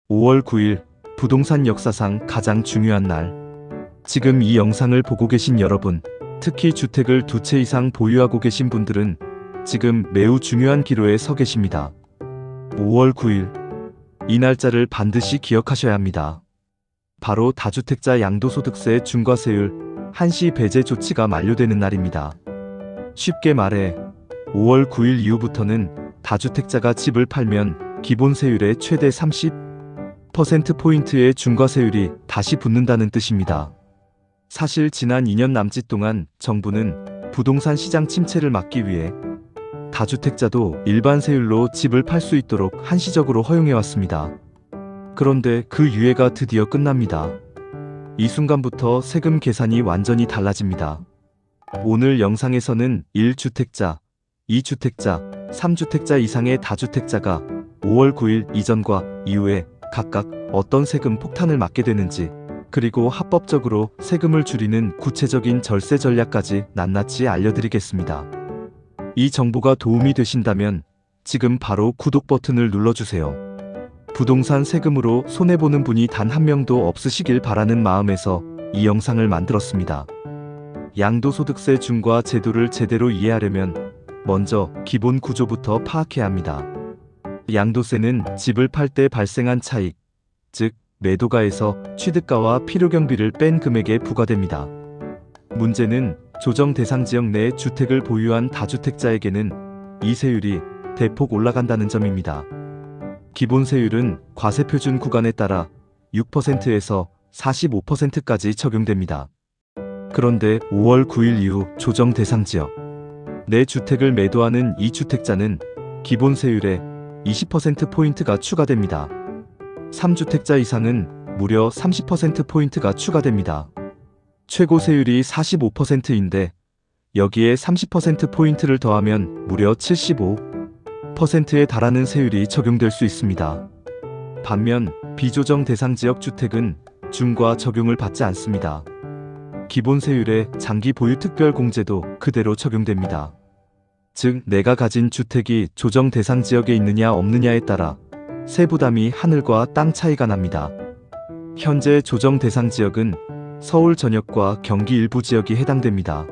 5월 9일, 부동산 역사상 가장 중요한 날. 지금 이 영상을 보고 계신 여러분, 특히 주택을 2채 이상 보유하고 계신 분들은 지금 매우 중요한 기로에 서 계십니다. 5월 9일, 이 날짜를 반드시 기억하셔야 합니다. 바로 다주택자 양도소득세 중과세율 한시 배제 조치가 만료되는 날입니다. 쉽게 말해 5월 9일 이후부터는 다주택자가 집을 팔면 기본세율의 최대 30%포인트의 중과세율이 다시 붙는다는 뜻입니다. 사실 지난 2년 남짓 동안 정부는 부동산 시장 침체를 막기 위해 다주택자도 일반 세율로 집을 팔 수 있도록 한시적으로 허용해왔습니다. 그런데 그 유예가 드디어 끝납니다. 이 순간부터 세금 계산이 완전히 달라집니다. 오늘 영상에서는 1주택자, 2주택자, 3주택자 이상의 다주택자가 5월 9일 이전과 이후에 각각 어떤 세금 폭탄을 맞게 되는지, 그리고 합법적으로 세금을 줄이는 구체적인 절세 전략까지 낱낱이 알려드리겠습니다. 이 정보가 도움이 되신다면 지금 바로 구독 버튼을 눌러주세요. 부동산 세금으로 손해보는 분이 단 한 명도 없으시길 바라는 마음에서 이 영상을 만들었습니다. 양도소득세 중과 제도를 제대로 이해하려면 먼저 기본 구조부터 파악해야 합니다. 양도세는 집을 팔 때 발생한 차익, 즉 매도가에서 취득가와 필요경비를 뺀 금액에 부과됩니다. 문제는 조정 대상 지역 내 주택을 보유한 다주택자에게는 이 세율이 대폭 올라간다는 점입니다. 기본세율은 과세표준 구간에 따라 6%에서 45%까지 적용됩니다. 그런데 5월 9일 이후 조정 대상 지역 내 주택을 매도하는 2주택자는 기본세율에 20%포인트가 추가됩니다. 3주택자 이상은 무려 30%포인트가 추가됩니다. 최고 세율이 45%인데 여기에 30%포인트를 더하면 무려 75%에 달하는 세율이 적용될 수 있습니다. 반면 비조정 대상 지역 주택은 중과 적용을 받지 않습니다. 기본 세율의 장기 보유 특별 공제도 그대로 적용됩니다. 즉 내가 가진 주택이 조정 대상 지역에 있느냐 없느냐에 따라 세부담이 하늘과 땅 차이가 납니다. 현재 조정 대상 지역은 서울 전역과 경기 일부 지역이 해당됩니다.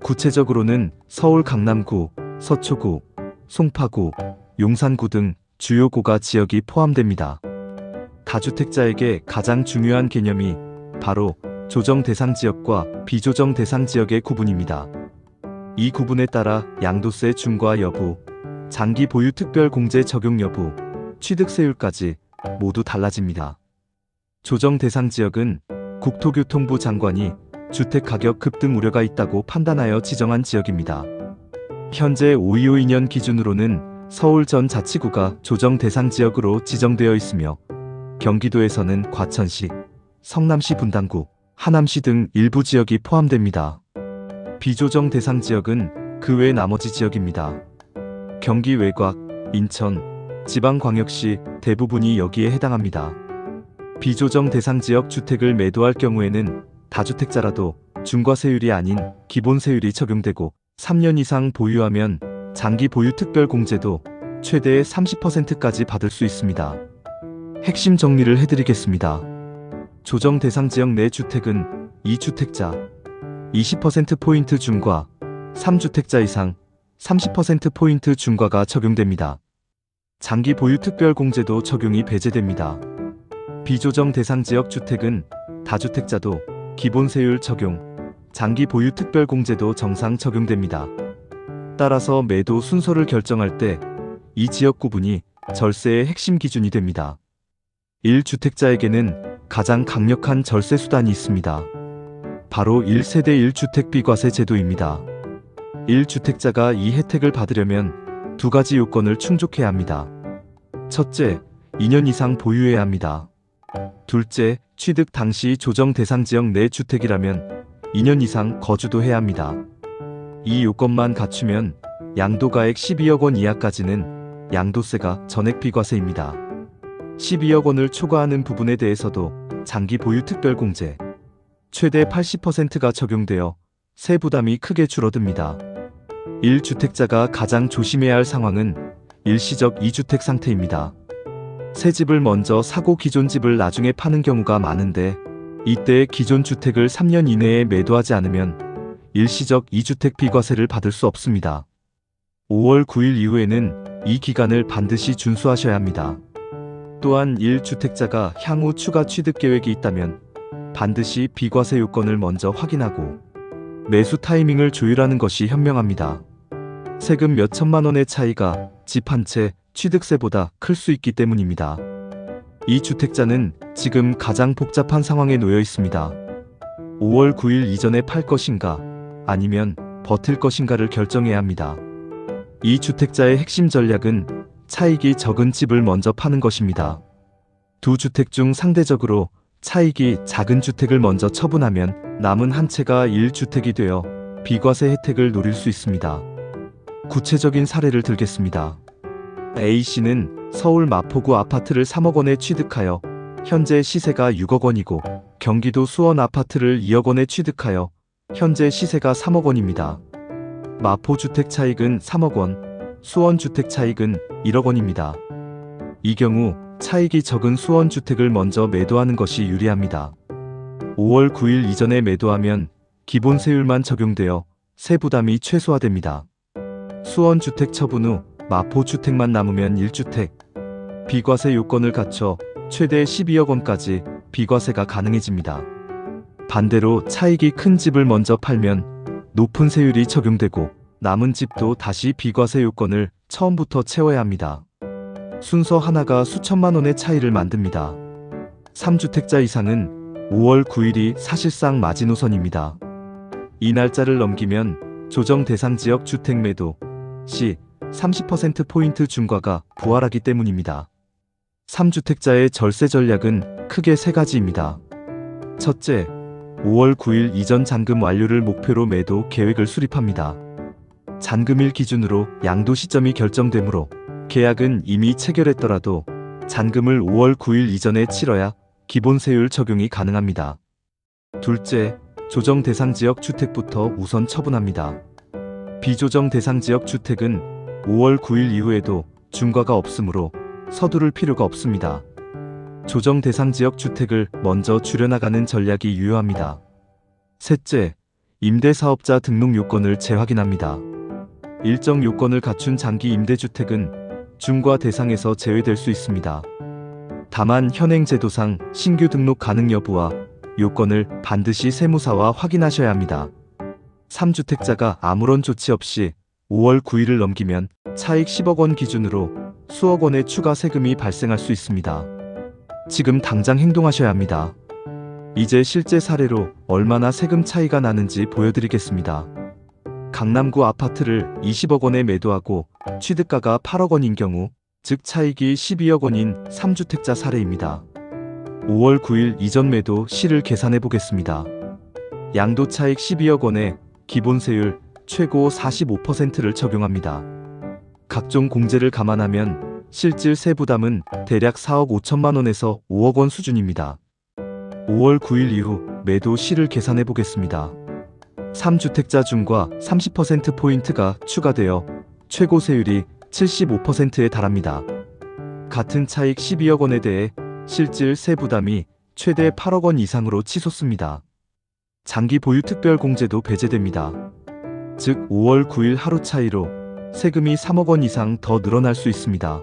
구체적으로는 서울 강남구, 서초구, 송파구, 용산구 등 주요 고가 지역이 포함됩니다. 다주택자에게 가장 중요한 개념이 바로 조정 대상 지역과 비조정 대상 지역의 구분입니다. 이 구분에 따라 양도세 중과 여부, 장기 보유 특별 공제 적용 여부, 취득세율까지 모두 달라집니다. 조정 대상 지역은 국토교통부 장관이 주택 가격 급등 우려가 있다고 판단하여 지정한 지역입니다. 현재 5252년 기준으로는 서울 전 자치구가 조정 대상 지역으로 지정되어 있으며 경기도에서는 과천시, 성남시 분당구, 하남시 등 일부 지역이 포함됩니다. 비조정 대상 지역은 그 외 나머지 지역입니다. 경기 외곽, 인천, 지방광역시 대부분이 여기에 해당합니다. 비조정 대상 지역 주택을 매도할 경우에는 다주택자라도 중과세율이 아닌 기본세율이 적용되고 3년 이상 보유하면 장기 보유 특별 공제도 최대 30%까지 받을 수 있습니다. 핵심 정리를 해드리겠습니다. 조정 대상 지역 내 주택은 2주택자 20%포인트 중과, 3주택자 이상 30%포인트 중과가 적용됩니다. 장기 보유 특별 공제도 적용이 배제됩니다. 비조정 대상 지역 주택은 다주택자도 기본세율 적용, 장기 보유 특별 공제도 정상 적용됩니다. 따라서 매도 순서를 결정할 때 이 지역 구분이 절세의 핵심 기준이 됩니다. 1주택자에게는 가장 강력한 절세 수단이 있습니다. 바로 1세대 1주택 비과세 제도입니다. 1주택자가 이 혜택을 받으려면 두 가지 요건을 충족해야 합니다. 첫째, 2년 이상 보유해야 합니다. 둘째, 취득 당시 조정 대상 지역 내 주택이라면 2년 이상 거주도 해야 합니다. 이 요건만 갖추면 양도가액 12억 원 이하까지는 양도세가 전액 비과세입니다. 12억 원을 초과하는 부분에 대해서도 장기 보유 특별 공제, 최대 80%가 적용되어 세부담이 크게 줄어듭니다. 1주택자가 가장 조심해야 할 상황은 일시적 2주택 상태입니다. 새 집을 먼저 사고 기존 집을 나중에 파는 경우가 많은데, 이때 기존 주택을 3년 이내에 매도하지 않으면 일시적 2주택 비과세를 받을 수 없습니다. 5월 9일 이후에는 이 기간을 반드시 준수하셔야 합니다. 또한 1주택자가 향후 추가 취득 계획이 있다면 반드시 비과세 요건을 먼저 확인하고 매수 타이밍을 조율하는 것이 현명합니다. 세금 몇 천만 원의 차이가 집 한 채 취득세보다 클 수 있기 때문입니다. 이 주택자는 지금 가장 복잡한 상황에 놓여 있습니다. 5월 9일 이전에 팔 것인가 아니면 버틸 것인가를 결정해야 합니다. 이 주택자의 핵심 전략은 차익이 적은 집을 먼저 파는 것입니다. 두 주택 중 상대적으로 차익이 작은 주택을 먼저 처분하면 남은 한 채가 1주택이 되어 비과세 혜택을 노릴 수 있습니다. 구체적인 사례를 들겠습니다. A씨는 서울 마포구 아파트를 3억 원에 취득하여 현재 시세가 6억 원이고 경기도 수원 아파트를 2억 원에 취득하여 현재 시세가 3억 원입니다. 마포 주택 차익은 3억 원, 수원 주택 차익은 1억 원입니다. 이 경우 차익이 적은 수원 주택을 먼저 매도하는 것이 유리합니다. 5월 9일 이전에 매도하면 기본 세율만 적용되어 세부담이 최소화됩니다. 수원 주택 처분 후 마포 주택만 남으면 1주택, 비과세 요건을 갖춰 최대 12억 원까지 비과세가 가능해집니다. 반대로 차익이 큰 집을 먼저 팔면 높은 세율이 적용되고 남은 집도 다시 비과세 요건을 처음부터 채워야 합니다. 순서 하나가 수천만 원의 차이를 만듭니다. 3주택자 이상은 5월 9일이 사실상 마지노선입니다. 이 날짜를 넘기면 조정 대상 지역 주택 매도 시 30%포인트 중과가 부활하기 때문입니다. 3주택자의 절세 전략은 크게 세 가지입니다. 첫째, 5월 9일 이전 잔금 완료를 목표로 매도 계획을 수립합니다. 잔금일 기준으로 양도 시점이 결정되므로 계약은 이미 체결했더라도 잔금을 5월 9일 이전에 치러야 기본세율 적용이 가능합니다. 둘째, 조정 대상 지역 주택부터 우선 처분합니다. 비조정 대상 지역 주택은 5월 9일 이후에도 중과가 없으므로 서두를 필요가 없습니다. 조정 대상 지역 주택을 먼저 줄여나가는 전략이 유효합니다. 셋째, 임대사업자 등록 요건을 재확인합니다. 일정 요건을 갖춘 장기 임대주택은 중과 대상에서 제외될 수 있습니다. 다만 현행 제도상 신규 등록 가능 여부와 요건을 반드시 세무사와 확인하셔야 합니다. 3주택자가 아무런 조치 없이 5월 9일을 넘기면 차익 10억 원 기준으로 수억 원의 추가 세금이 발생할 수 있습니다. 지금 당장 행동하셔야 합니다. 이제 실제 사례로 얼마나 세금 차이가 나는지 보여드리겠습니다. 강남구 아파트를 20억 원에 매도하고 취득가가 8억 원인 경우, 즉 차익이 12억 원인 3주택자 사례입니다. 5월 9일 이전 매도 시를 계산해 보겠습니다. 양도 차익 12억 원에 기본세율 최고 45%를 적용합니다. 각종 공제를 감안하면 실질 세부담은 대략 4억 5천만 원에서 5억 원 수준입니다. 5월 9일 이후 매도 시를 계산해 보겠습니다. 3주택자 중과 30%포인트가 추가되어 최고 세율이 75%에 달합니다. 같은 차익 12억 원에 대해 실질 세부담이 최대 8억 원 이상으로 치솟습니다. 장기 보유 특별 공제도 배제됩니다. 즉 5월 9일 하루 차이로 세금이 3억 원 이상 더 늘어날 수 있습니다.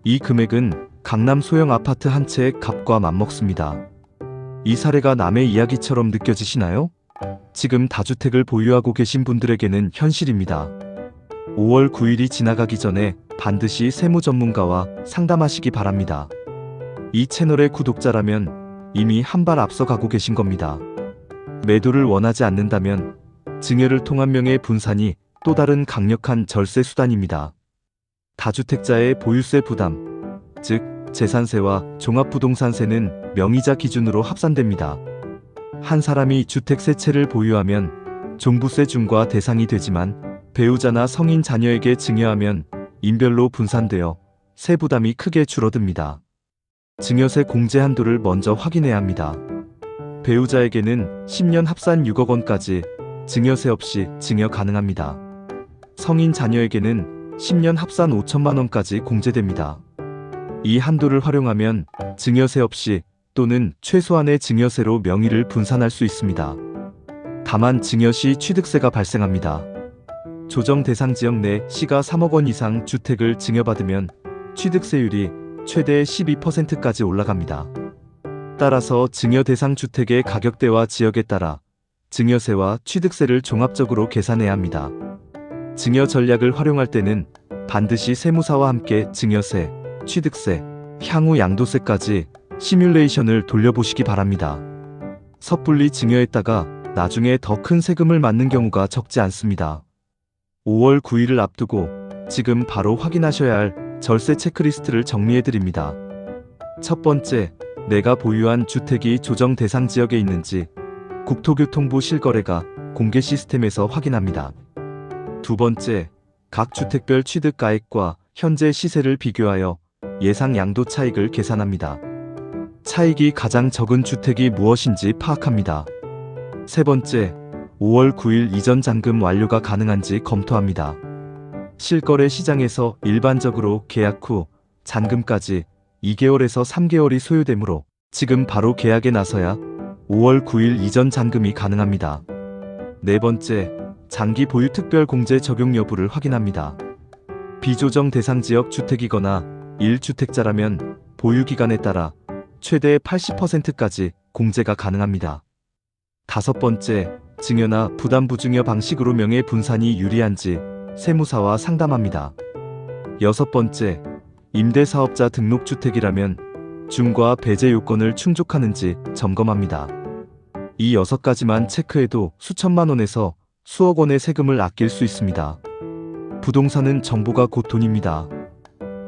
이 금액은 강남 소형 아파트 한 채의 값과 맞먹습니다. 이 사례가 남의 이야기처럼 느껴지시나요? 지금 다주택을 보유하고 계신 분들에게는 현실입니다. 5월 9일이 지나가기 전에 반드시 세무 전문가와 상담하시기 바랍니다. 이 채널의 구독자라면 이미 한 발 앞서 가고 계신 겁니다. 매도를 원하지 않는다면 증여를 통한 명예 분산이 또 다른 강력한 절세 수단입니다. 다주택자의 보유세 부담, 즉 재산세와 종합부동산세는 명의자 기준으로 합산됩니다. 한 사람이 주택 세 채를 보유하면 종부세 중과 대상이 되지만 배우자나 성인 자녀에게 증여하면 인별로 분산되어 세부담이 크게 줄어듭니다. 증여세 공제 한도를 먼저 확인해야 합니다. 배우자에게는 10년 합산 6억 원까지 증여세 없이 증여 가능합니다. 성인 자녀에게는 10년 합산 5천만 원까지 공제됩니다. 이 한도를 활용하면 증여세 없이 또는 최소한의 증여세로 명의를 분산할 수 있습니다. 다만 증여 시 취득세가 발생합니다. 조정 대상 지역 내 시가 3억 원 이상 주택을 증여받으면 취득세율이 최대 12%까지 올라갑니다. 따라서 증여 대상 주택의 가격대와 지역에 따라 증여세와 취득세를 종합적으로 계산해야 합니다. 증여 전략을 활용할 때는 반드시 세무사와 함께 증여세, 취득세, 향후 양도세까지 시뮬레이션을 돌려보시기 바랍니다. 섣불리 증여했다가 나중에 더 큰 세금을 맞는 경우가 적지 않습니다. 5월 9일을 앞두고 지금 바로 확인하셔야 할 절세 체크리스트를 정리해드립니다. 첫 번째, 내가 보유한 주택이 조정 대상 지역에 있는지 국토교통부 실거래가 공개 시스템에서 확인합니다. 두 번째, 각 주택별 취득가액과 현재 시세를 비교하여 예상 양도 차익을 계산합니다. 차익이 가장 적은 주택이 무엇인지 파악합니다. 세 번째, 5월 9일 이전 잔금 완료가 가능한지 검토합니다. 실거래 시장에서 일반적으로 계약 후 잔금까지 2개월에서 3개월이 소요되므로 지금 바로 계약에 나서야 5월 9일 이전 잔금이 가능합니다. 네 번째, 장기 보유 특별 공제 적용 여부를 확인합니다. 비조정 대상 지역 주택이거나 1주택자라면 보유 기간에 따라 최대 80%까지 공제가 가능합니다. 다섯 번째, 증여나 부담부증여 방식으로 명예 분산이 유리한지 세무사와 상담합니다. 여섯 번째, 임대사업자 등록주택이라면 중과 배제 요건을 충족하는지 점검합니다. 이 6가지만 체크해도 수천만 원에서 수억 원의 세금을 아낄 수 있습니다. 부동산은 정보가 곧 돈입니다.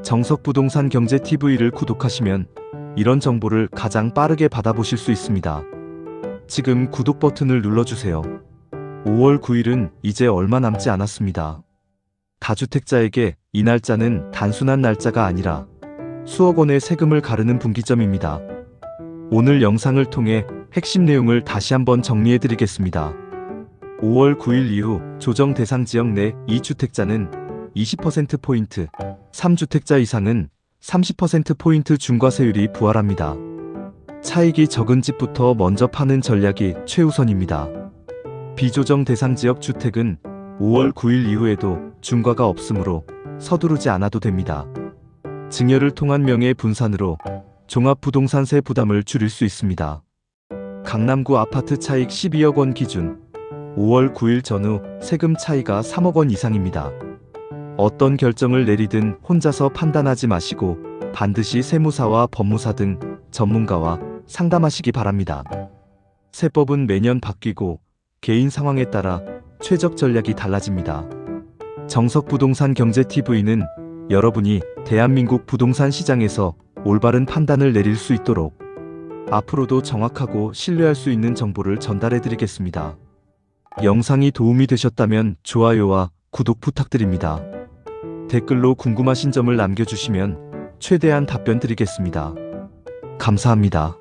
정석부동산 경제TV를 구독하시면 이런 정보를 가장 빠르게 받아보실 수 있습니다. 지금 구독 버튼을 눌러주세요. 5월 9일은 이제 얼마 남지 않았습니다. 다주택자에게 이 날짜는 단순한 날짜가 아니라 수억 원의 세금을 가르는 분기점입니다. 오늘 영상을 통해 핵심 내용을 다시 한번 정리해 드리겠습니다. 5월 9일 이후 조정 대상 지역 내 2주택자는 20%포인트, 3주택자 이상은 30%포인트 중과세율이 부활합니다. 차익이 적은 집부터 먼저 파는 전략이 최우선입니다. 비조정 대상 지역 주택은 5월 9일 이후에도 중과가 없으므로 서두르지 않아도 됩니다. 증여를 통한 명예 분산으로 종합부동산세 부담을 줄일 수 있습니다. 강남구 아파트 차익 12억 원 기준 5월 9일 전후 세금 차이가 3억 원 이상입니다. 어떤 결정을 내리든 혼자서 판단하지 마시고 반드시 세무사와 법무사 등 전문가와 상담하시기 바랍니다. 세법은 매년 바뀌고 개인 상황에 따라 최적 전략이 달라집니다. 정석부동산 경제TV는 여러분이 대한민국 부동산 시장에서 올바른 판단을 내릴 수 있도록 앞으로도 정확하고 신뢰할 수 있는 정보를 전달해 드리겠습니다. 영상이 도움이 되셨다면 좋아요와 구독 부탁드립니다. 댓글로 궁금하신 점을 남겨주시면 최대한 답변 드리겠습니다. 감사합니다.